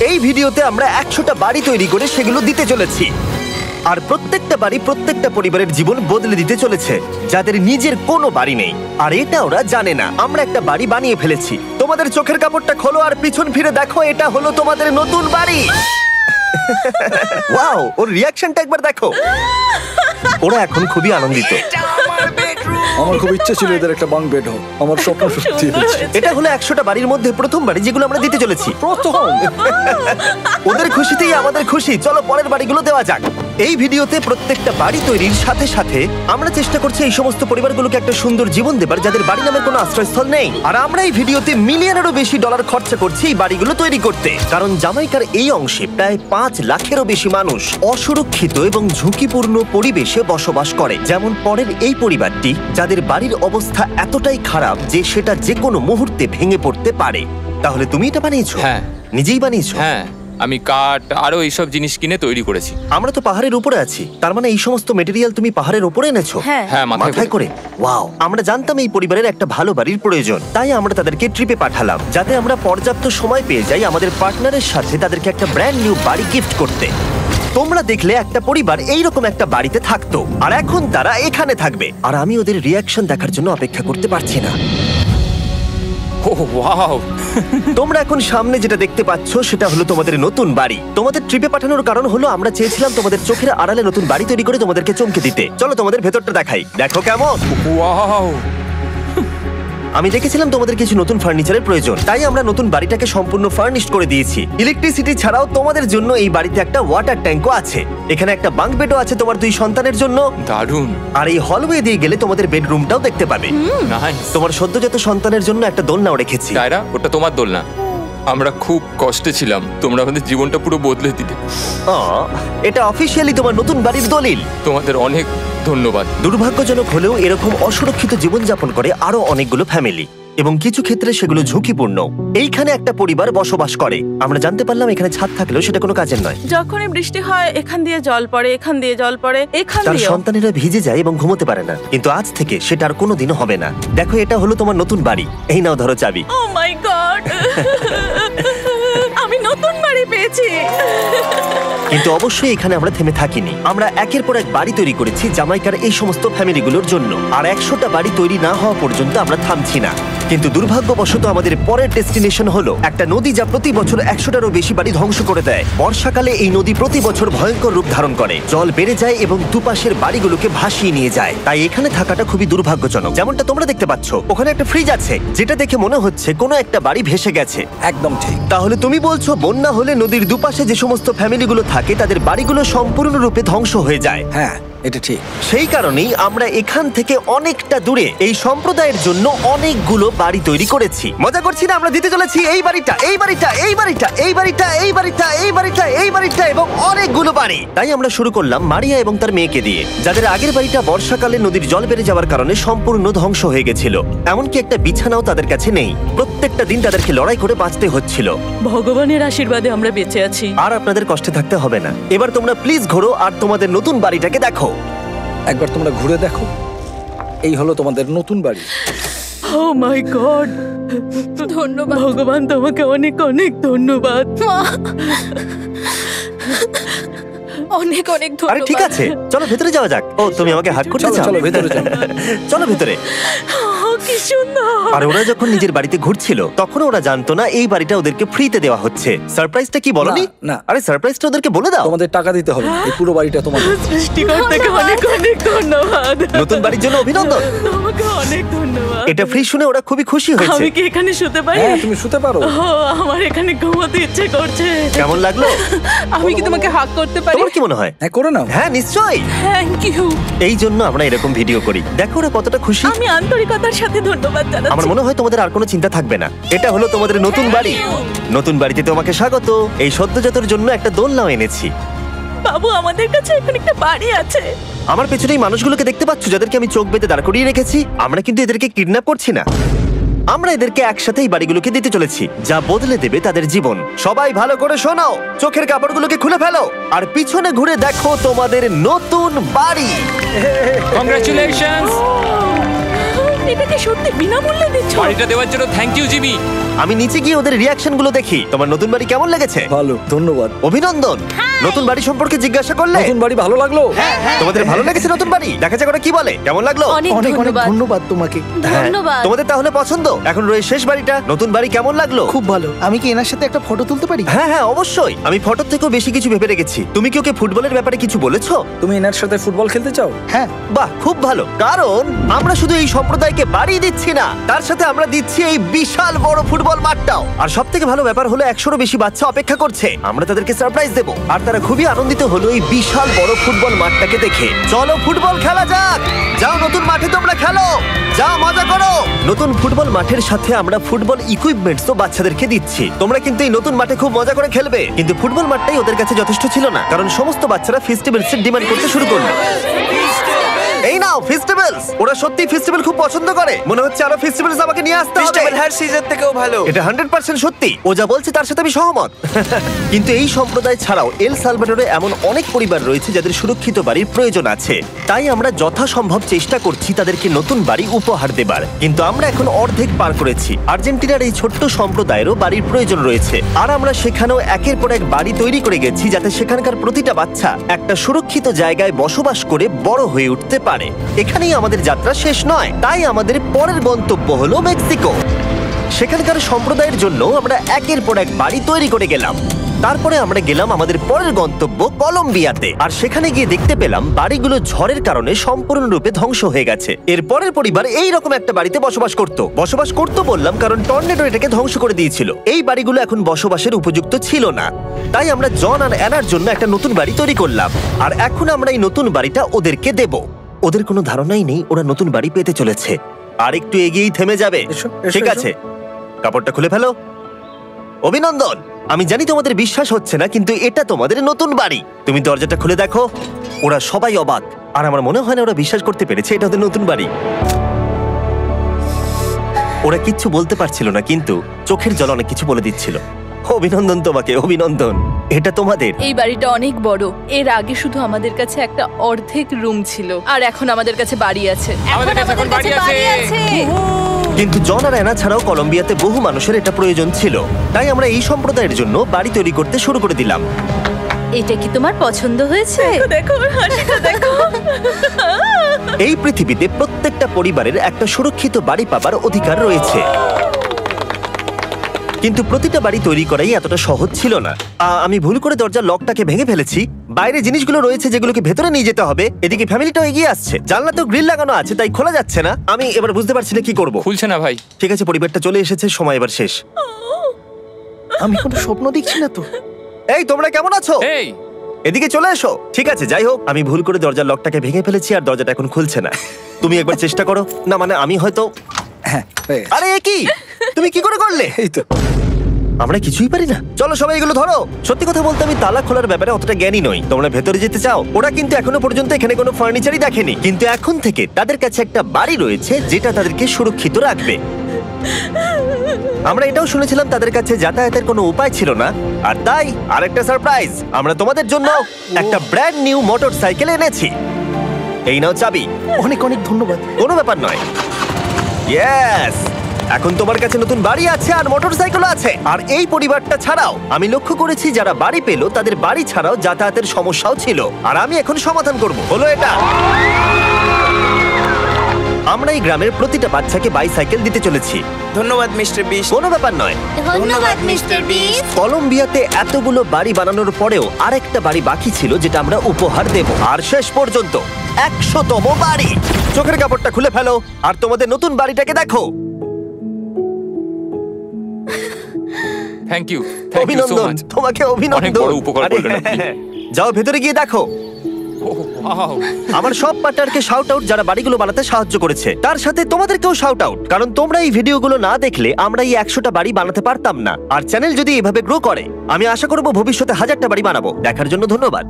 এই ভিডিওতে আমরা 100টা বাড়ি তৈরি করে সেগুলো দিতে চলেছি। আর প্রত্যেকটা বাড়ি প্রত্যেকটা পরিবারের জীবন বদলে দিতে চলেছে, যাদের নিজের কোনো বাড়ি নেই। আর এটা ওরা জানে না। আমরা একটা বাড়ি বানিয়ে ফেলেছি। তোমাদের চোখের কাপড়টা খোলো আর পিছন ফিরে দেখো, এটা হলো তোমাদের নতুন বাড়ি। ওয়াও, ওর রিয়াকশনটা একবার দেখো। ওরা এখন খুবই আনন্দিত। আমার খুব ইচ্ছে ছিল এদের একটা বাঙ্ক বেড হোক, আমার স্বপ্ন সত্যি হয়েছে। এটা হলো 100টা বাড়ির মধ্যে প্রথম বাড়ি যেগুলো আমরা দিতে চলেছি। প্রথম ওদের খুশিতেই আমাদের খুশি। চলো পরের বাড়িগুলো দেওয়া যাক। এই ভিডিওতে প্রত্যেকটা বাড়ি তৈরির সাথে সাথে আমরা চেষ্টা করছি এই সমস্ত পরিবারগুলোকে একটা সুন্দর জীবন দেবার যাদের বাড়ি নামের কোনো আশ্রয়স্থল নেই। আর আমরা এই ভিডিওতে মিলিয়নেরও বেশি ডলার খরচা করছি এই বাড়িগুলো তৈরি করতে, কারণ জামাইকার এই অংশে প্রায় 5 লাখেরও বেশি মানুষ অসুরক্ষিত এবং ঝুঁকিপূর্ণ পরিবেশে বসবাস করে। যেমন পরের এই পরিবারটি, যাদের বাড়ির অবস্থা এতটাই খারাপ যে সেটা যে কোনো মুহূর্তে ভেঙে পড়তে পারে। তাহলে তুমি এটা বানিয়েছো? হ্যাঁ। নিজেই বানিয়েছো? হ্যাঁ, আমি কাঠ আরো এইসব জিনিস কিনে তৈরি করেছি। আমরা তো পাহাড়ের উপরে আছি, তার মানে এই সমস্ত মেটেরিয়াল তুমি পাহাড়ের উপরে এনেছো? হ্যাঁ। হ্যাঁ, মাথায় করে। ওয়াও, আমরা জানতাম এই পরিবারের একটা ভালো বাড়ির প্রয়োজন, তাই আমরা তাদেরকে ট্রিপে পাঠালাম যাতে আমরা পর্যাপ্ত সময় পেয়ে যাই আমাদের পার্টনারের সাথে তাদেরকে একটা ব্র্যান্ড নিউ বাড়ি গিফট করতে। তোমরা দেখলে একটা পরিবার এইরকম একটা বাড়িতে থাকতো, আর এখন তারা এখানে থাকবে। আর আমি ওদের রিয়াকশন দেখার জন্য অপেক্ষা করতে পারছি না। ও ওয়াও! তোমরা এখন সামনে যেটা দেখতে পাচ্ছ সেটা হলো তোমাদের নতুন বাড়ি। তোমাদের ট্রিপে পাঠানোর কারণ হলো আমরা চেয়েছিলাম তোমাদের চোখের আড়ালে নতুন বাড়ি তৈরি করে তোমাদেরকে চমকে দিতে। চলো তোমাদের ভেতরটা দেখাই, দেখো কেমন। ওয়াও! আমি দেখেছিলাম তোমাদের কিছু নতুন ফার্নিচারের প্রয়োজন, তাই আমরা নতুন বাড়িটাকে সম্পূর্ণ ফার্নিশড করে দিয়েছি। ইলেকট্রিসিটি ছাড়াও তোমাদের জন্য এই বাড়িতে একটা ওয়াটার ট্যাঙ্কও আছে। এখানে একটা বাঙ্ক বেডও আছে তোমার 2 সন্তানের জন্য। দারুণ! আর এই হলওয়ে দিয়ে গেলে তোমাদের বেডরুমটাও দেখতে পাবে। নাইস! তোমার সদ্যজাত সন্তানের জন্য একটা দোলনাও রেখেছি। ডায়রা, ওটা তোমার দোলনা। আমরা খুব কষ্টে ছিলাম, তোমরা আমাদের জীবনটা পুরো বদলে দিলে। এটা অফিসিয়ালি তোমার নতুন বাড়ির দলিল। তোমাদের অনেক ধন্যবাদ। দুর্ভাগ্যজনক হলেও এরকম অসুরক্ষিত জীবনযাপন করে আরো অনেকগুলো ফ্যামিলি, এবং কিছু ক্ষেত্রে সেগুলো ঝুঁকিপূর্ণ। এইখানে একটা পরিবার বসবাস করে। আমরা জানতে পারলাম এখানে ছাদ থাকলেও সেটা কোনো কাজের নয়। যখনই বৃষ্টি হয় এখান দিয়ে জল পড়ে, এখান দিয়ে জল পড়ে, এখান তার দিয়ে। সন্তানেরা ভিজে যায় এবং ঘুমোতে পারে না, কিন্তু আজ থেকে সেটা আর কোনোদিনও হবে না। দেখো, এটা হলো তোমার নতুন বাড়ি। এই নাও, ধরো চাবি। ও মাই গড! আমি নতুন বাড়ি পেয়েছি। কিন্তু অবশ্যই এখানে আমরা থেমে থাকিনি। আমরা একের পর এক বাড়ি তৈরি করেছি জামাইকার এই সমস্ত ফ্যামিলিগুলোর জন্য। আর 100টা বাড়ি তৈরি না হওয়া পর্যন্ত আমরা থামছি না। কিন্তু দুর্ভাগ্যবশত আমাদের পরের ডেস্টিনেশন হলো একটা নদী যা প্রতি বছর 100টারও বেশি বাড়ি ধ্বংস করে দেয়। বর্ষাকালে এই নদী প্রতি বছর ভয়ঙ্কর রূপ ধারণ করে, জল বেড়ে যায় এবং দুপাশের বাড়িগুলোকে ভাসিয়ে নিয়ে যায়। তাই এখানে থাকাটা খুবই দুর্ভাগ্যজনক। যেমনটা তোমরা দেখতে পাচ্ছ, ওখানে একটা ফ্রিজ আছে যেটা দেখে মনে হচ্ছে কোনো একটা বাড়ি ভেসে গেছে। একদম ঠিক। তাহলে তুমি বলছো বন্যা হলে নদীর দুপাশে যে সমস্ত ফ্যামিলিগুলো থাকে তাদের বাড়িগুলো সম্পূর্ণরূপে ধ্বংস হয়ে যায়। হ্যাঁ, এটা ঠিক। সেই কারণেই আমরা এখান থেকে অনেকটা দূরে এই সম্প্রদায়ের জন্য অনেকগুলো বাড়ি তৈরি করেছি। মজা করছি না? আমরা দিতে চলেছি এই বাড়িটা, এই বাড়িটা, এই বাড়িটা, এই বাড়িটা, এই বাড়িটা, এই বাড়িটা, এই বাড়িটা এবং অনেকগুলো বাড়ি। তাই আমরা শুরু করলাম মারিয়া এবং তার মেয়েকে দিয়ে, যাদের আগের বাড়িটা বর্ষাকালে নদীর জল বেড়ে যাওয়ার কারণে সম্পূর্ণ ধ্বংস হয়ে গেছিল। এমনকি একটা বিছানাও তাদের কাছে নেই। প্রত্যেকটা দিন তাদেরকে লড়াই করে বাঁচতে হচ্ছিল। ভগবানের আশীর্বাদে আমরা বেঁচে আছি। আর আপনাদের কষ্টে থাকতে হবে না। এবার তোমরা প্লিজ ঘোরো আর তোমাদের নতুন বাড়িটাকে দেখো। একবার তোমরা ঘুরে দেখো, এই হলো তোমাদের নতুন বাড়ি। ও মাই গড! ধন্যবাদ ভগবান, তোমাকে অনেক অনেক ধন্যবাদ। অনেক অনেক আরে ধন্যবাদ। ঠিক আছে, চলো ভেতরে যাওয়া যাক। ও, তুমি আমাকে হাত করতে চলো চাও? চলো ভেতরে চলো। চলো ভেতরে। কি সুন্দর! আর ওরা যখন নিজের বাড়িতে ঘুরছিল তখন ওরা জানতো না এই বাড়িটা ওদেরকে ফ্রিতে দেওয়া হচ্ছে। সারপ্রাইজটা কি বলনি? না। আরে সারপ্রাইজটা ওদেরকে বলে দাও। তোমাদের টাকা দিতে হবে, এই পুরো বাড়িটা তোমাদের। সৃষ্টিকর্তাকে অনেক অনেক ধন্যবাদ। নতুন বাড়ির জন্য অভিনন্দন। তোমাকে অনেক ধন্যবাদ। এটা ফ্রি শুনে ওরা খুবই খুশি হয়েছে। আমি কি এখানে শুতে পারি? হ্যাঁ, তুমি শুতে পারো। ও, আমার এখানে ঘুমোতে ইচ্ছে করছে। কেমন লাগলো? আমি কি তোমাকে হাগ করতে পারি? তোমার কি মনে হয়? হ্যাঁ, করে নাও। হ্যাঁ, নিশ্চয়ই। Thank you. এই জন্য আমরা এরকম ভিডিও করি। দেখো ওরা কতটা খুশি। আমি আন্তরিকতার সাথে ধন্যবাদ জানাচ্ছি। আমার মনে হয় তোমাদের আর কোনো চিন্তা থাকবে না। এটা হলো তোমাদের নতুন বাড়ি। নতুন বাড়িতে তোমাকে স্বাগত। এই সদ্যজাতর জন্য একটা দোলনাও এনেছি। বাবু, আমাদের কাছে এখন একটা বাড়ি আছে। আমার পেছনে এই মানুষগুলোকে দেখতে পাচ্ছ যাদেরকে আমি চোখ বেঁধে দাঁড় করিয়ে রেখেছি? আমরা কিন্তু এদেরকে কিডন্যাপ করছি না। আমরা এদেরকে একসাথে এই বাড়িগুলোকে দিতে চলেছি, যা বদলে দেবে তাদের জীবন। সবাই ভালো করে শোনো, চোখের কাপড়গুলোকে খুলে ফেলো আর পিছনে ঘুরে দেখো তোমাদের নতুন বাড়ি। কংগ্রাচুলেশনস! এটা কি সত্যি বিনামূল্যে দিচ্ছ? বাড়িটা দেওয়ার জন্য থ্যাংক ইউ জিমি। আমি নিচে গিয়ে ওদের রিয়াকশন গুলো দেখি। তোমার নতুন বাড়ি কেমন লেগেছে? ভালো, ধন্যবাদ। অভিনন্দন। নতুন বাড়ি সম্পর্কে জিজ্ঞাসা করলে? নতুন বাড়ি ভালো লাগলো? তোমাদের ভালো লেগেছে নতুন বাড়ি? দেখা যাক ওরা কি বলে। কেমন লাগলো? অনেক অনেক অনেক ধন্যবাদ। ধন্যবাদ তোমাকে। হ্যাঁ, ধন্যবাদ। তোমাদের তাহলে পছন্দ? এখন রয়েছে শেষ বাড়িটা। নতুন বাড়ি কেমন লাগলো? খুব ভালো। আমি কি এনার সাথে একটা ফটো তুলতে পারি? হ্যাঁ হ্যাঁ অবশ্যই। আমি ফটোর থেকেও বেশি কিছু ভেবে রেখেছি। তুমি কি ওকে ফুটবলের ব্যাপারে কিছু বলেছো? তুমি এনার সাথে ফুটবল খেলতে চাও? হ্যাঁ। বাহ, খুব ভালো। কারণ আমরা শুধু এই সম্প্রদায়কে বাড়ি দিচ্ছি না, তার সাথে আমরা দিচ্ছি এই বিশাল বড় ফুটবল মাঠটাও। আর সব থেকে ভালো ব্যাপার হলো 100-রও বেশি বাচ্চা অপেক্ষা করছে। আমরা তাদেরকে সারপ্রাইজ দেবো। আর তারা খুবই আনন্দিত হলো এই বিশাল বড় ফুটবল মাঠটাকে দেখে। চলো ফুটবল খেলা যাক। যাও নতুন মাঠে তোমরা খেলো, যাও মজা করো। নতুন ফুটবল মাঠের সাথে আমরা ফুটবল ইকুইপমেন্টস তো বাচ্চাদেরকে দিচ্ছি। তোমরা কিন্তু এই নতুন মাঠে খুব মজা করে খেলবে। কিন্তু ফুটবল মাঠটাই ওদের কাছে যথেষ্ট ছিল না, কারণ সমস্ত বাচ্চারা ফেস্টিভ্যালস এর ডিমান্ড করতে শুরু করলো। এই নাও ফেস্টিভ্যালস। ওরা সত্যি ফেস্টিভ্যাল খুব পছন্দ করে। মনে হচ্ছে আরো ফেস্টিভ্যালস আমাকে নিয়ে আসতে হবে। হার সিজন থেকেও ভালো। এটা 100% সত্যি। ও যা বলছে তার সাথে আমি সহমত। কিন্তু এই সম্প্রদায় ছাড়াও এল সালভাডোরে এমন অনেক পরিবার রয়েছে যাদের সুরক্ষিত বাড়ির প্রয়োজন আছে। তাই আমরা যথাসম্ভব চেষ্টা করছি তাদেরকে নতুন বাড়ি উপহার দেবার। কিন্তু আমরা এখন অর্ধেক পার করেছি। আর্জেন্টিনার এই ছোট্ট সম্প্রদায়েরও বাড়ির প্রয়োজন রয়েছে। আর আমরা সেখানেও একের পর এক বাড়ি তৈরি করে গেছি, যাতে সেখানকার প্রতিটা বাচ্চা একটা সুরক্ষিত জায়গায় বসবাস করে বড় হয়ে উঠতে পারে। এখানেই আমাদের যাত্রা শেষ নয়, তাই আমাদের পরের গন্তব্য হলো মেক্সিকো। সেখানকার সম্প্রদায়ের জন্য আমরা একের পর এক বাড়ি তৈরি করে গেলাম। তারপরে আমরা গেলাম আমাদের পরের গন্তব্য কলম্বিয়াতে। আর সেখানে গিয়ে দেখতে পেলাম বাড়িগুলো ঝড়ের কারণে সম্পূর্ণরূপে ধ্বংস হয়ে গেছে। এর পরের পরিবার এই রকম একটা বাড়িতে বসবাস করত বললাম কারণ টর্নেডো এটাকে ধ্বংস করে দিয়েছিল। এই বাড়িগুলো এখন বসবাসের উপযুক্ত ছিল না। তাই আমরা জন আর অ্যানার জন্য একটা নতুন বাড়ি তৈরি করলাম। আর এখন আমরা এই নতুন বাড়িটা ওদেরকে দেব। ওদের কোনো ধারণাই নেই ওরা নতুন বাড়ি পেতে চলেছে। আর একটু এগিয়েই থেমে যাবে। এসো, এসো, ঠিক এসো। আছে, কাপড়টা খুলে ফেলো। অভিনন্দন। আমি জানি তোমাদের বিশ্বাস হচ্ছে না, কিন্তু এটা তোমাদের নতুন বাড়ি। তুমি দরজাটা খুলে দেখো। ওরা সবাই অবাক। আর আমার মনে হয় না ওরা বিশ্বাস করতে পেরেছে এটা ওদের নতুন বাড়ি। ওরা কিচ্ছু বলতে পারছিল না, কিন্তু চোখের জল অনেক কিছু বলে দিচ্ছিল। অভিনন্দন তোমাকে, অভিনন্দন। এটা তোমাদের। এই বাড়িটা অনেক বড়। এর আগে শুধু আমাদের কাছে একটা অর্ধেক রুম ছিল, আর এখন আমাদের কাছে বাড়ি আছে। আমাদের কাছে এখন বাড়ি আছে। কিন্তু জন আর অ্যানা ছাড়াও কলম্বিয়াতে বহু মানুষের এটা প্রয়োজন ছিল। তাই আমরা এই সম্প্রদায়ের জন্য বাড়ি তৈরি করতে শুরু করে দিলাম। এটা কি তোমার পছন্দ হয়েছে? দেখো ওর হাসিটা দেখো। এই পৃথিবীতে প্রত্যেকটা পরিবারের একটা সুরক্ষিত বাড়ি পাবার অধিকার রয়েছে। কিন্তু প্রতিটা বাড়ি তৈরি করাই এতটা সহজ ছিল না। আমি ভুল করে দরজার লকটাকে ভেঙে ফেলেছি। বাইরে জিনিসগুলো রয়েছে যেগুলোকে ভেতরে নিয়ে যেতে হবে। এদিকে ফ্যামিলিটাও এগিয়ে আসছে। জানলাতেও গ্রিল লাগানো আছে, তাই খোলা যাচ্ছে না। আমি এবার বুঝতে পারছি না কি করব। খুলছে না ভাই। ঠিক আছে, পরিবারটা চলে এসেছে, সময় এবার শেষ। আমি কোনো স্বপ্ন দেখছি না তো। এই তোমরা কেমন আছো? এই এদিকে চলে এসো। ঠিক আছে, যাই হোক, আমি ভুল করে দরজার লকটাকে ভেঙে ফেলেছি আর দরজাটা এখন খুলছে না। তুমি একবার চেষ্টা করো না। মানে আমি হয়তো। হ্যাঁ, হয়ে গেছে। আরে এ কি? তুমি কি করে করলে? এই তো। আমরা কিছুই পারি না। চলো সবাই এগুলো ধরো। সত্যি কথা বলতে আমি তালা খোলার ব্যাপারে অতটা জ্ঞানী নই। তোমরা ভেতরে যেতে চাও? ওরা কিন্তু এখনো পর্যন্ত এখানে কোনো ফার্নিচারই দেখেনি, কিন্তু এখন থেকে তাদের কাছে একটা বাড়ি রয়েছে যেটা তাদেরকে সুরক্ষিত রাখবে। আমরা এটাও শুনেছিলাম তাদের কাছে যাতায়াতের কোনো উপায় ছিল না, আর তাই আরেকটা সারপ্রাইজ। আমরা তোমাদের জন্য একটা ব্র্যান্ড নিউ মোটরসাইকেল এনেছি। এই নাও চাবি। অনেক অনেক ধন্যবাদ। কোনো ব্যাপার নয়। ইয়েস, এখন তোমার কাছে নতুন বাড়ি আছে আর মোটরসাইকেল আছে। আর এই পরিবারটা ছাড়াও আমি লক্ষ্য করেছি যারা বাড়ি পেল তাদের বাড়ি ছাড়াও যাতায়াতের সমস্যাও ছিল, আর আমি এখন সমাধান করব। হলো এটা। আমরা এই গ্রামের প্রতিটা বাচ্চাকে বাইসাইকেল দিতে চলেছি। ধন্যবাদ মিস্টার বিস্ট। কোনো ব্যাপার নয়। ধন্যবাদ মিস্টার বিস্ট। কলম্বিয়াতে এতগুলো বাড়ি বানানোর পরেও আরেকটা বাড়ি বাকি ছিল যেটা আমরা উপহার দেব। আর শেষ পর্যন্ত 100তম বাড়ি। চোখের কাপড়টা খুলে ফেলো আর তোমাদের নতুন বাড়িটাকে দেখো। Thank you, thank you so অভিনন্দন, মাচ। তোমাকে অনেক অভিনন্দন। বড় উপকার আরে, করলেন আপনি। যাও ভেতরে গিয়ে দেখো। ওয়াও, আমার সব পার্টনারকে শাউট আউট যারা বাড়িগুলো বানাতে সাহায্য করেছে। তার সাথে তোমাদেরকেও শাউট আউট, কারণ তোমরা এই ভিডিওগুলো না দেখলে আমরা এই 100টা বাড়ি বানাতে পারতাম না। আর চ্যানেল যদি এভাবে গ্রো করে, আমি আশা করব ভবিষ্যতে 1000টা বাড়ি বানাবো। দেখার জন্য ধন্যবাদ।